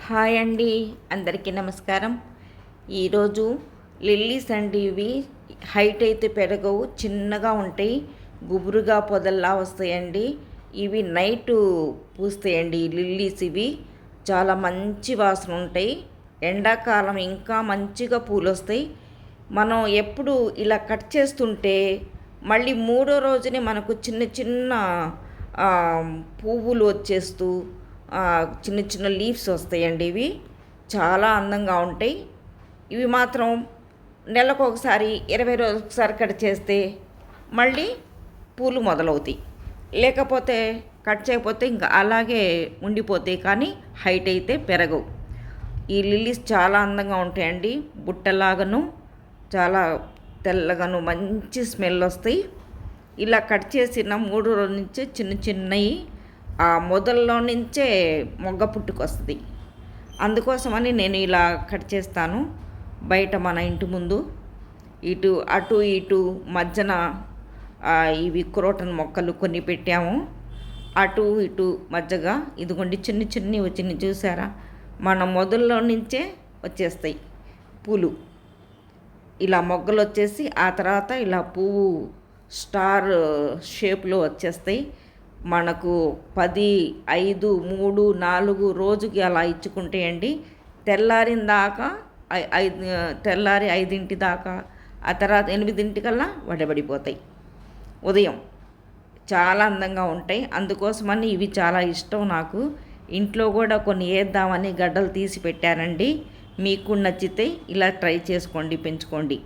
Hi అండి, అందరికీ నమస్కారం. ఈరోజు లిల్లీస్ అండి. ఇవి హైట్ అయితే పెరగవు, చిన్నగా ఉంటాయి, గుబురుగా పొదల్లా వస్తాయండి. ఇవి నైట్ పూస్తాయండి. ఈ లిల్లీస్ ఇవి చాలా మంచి వాసన ఉంటాయి. ఎండాకాలం ఇంకా మంచిగా పూలు వస్తాయి. మనం ఎప్పుడు ఇలా కట్ చేస్తుంటే మళ్ళీ మూడో రోజునే మనకు చిన్న చిన్న పువ్వులు వచ్చేస్తూ చిన్న చిన్న లీవ్స్ వస్తాయండి. ఇవి చాలా అందంగా ఉంటాయి. ఇవి మాత్రం నెలకు ఒకసారి 20 రోజులకు ఒకసారి కట్ చేస్తే మళ్ళీ పూలు మొదలవుతాయి. లేకపోతే కట్ చేయకపోతే ఇంకా అలాగే ఉండిపోతాయి, కానీ హైట్ అయితే పెరగవు. ఈ లిల్లీస్ చాలా అందంగా ఉంటాయండి. బుట్టలాగాను చాలా తెల్లగాను మంచి స్మెల్ వస్తాయి. ఇలా కట్ చేసిన 3 రోజుల నుంచే చిన్న చిన్నవి ఆ మొదల్లో నుంచే మొగ్గ పుట్టుకొస్తుంది. అందుకోసమని నేను ఇలా కట్ చేస్తాను. బయట మన ఇంటి ముందు అటు ఇటు మధ్యన ఇవి క్రోటన్ మొక్కలు కొన్ని పెట్టాము. అటు ఇటు మధ్యగా ఇదిగోండి చిన్న చిన్నవి వచ్చినాయి, చూసారా? మన మొదల్లో నుంచే వచ్చేస్తాయి పూలు. ఇలా మొగ్గలు వచ్చేసి ఆ తర్వాత ఇలా పువ్వు స్టార్ షేప్లో వచ్చేస్తాయి. మనకు 10, 5, 3, 4 రోజుకి అలా ఇచ్చుకుంటే అండి, తెల్లారిన దాకా తెల్లారి 5 దాకా, ఆ తర్వాత 8 వడబడిపోతాయి. ఉదయం చాలా అందంగా ఉంటాయి. అందుకోసమని ఇవి చాలా ఇష్టం నాకు. ఇంట్లో కూడా కొన్ని వేద్దామని గడ్డలు తీసి పెట్టానండి. మీకు నచ్చితే ఇలా ట్రై చేసుకోండి, పెంచుకోండి.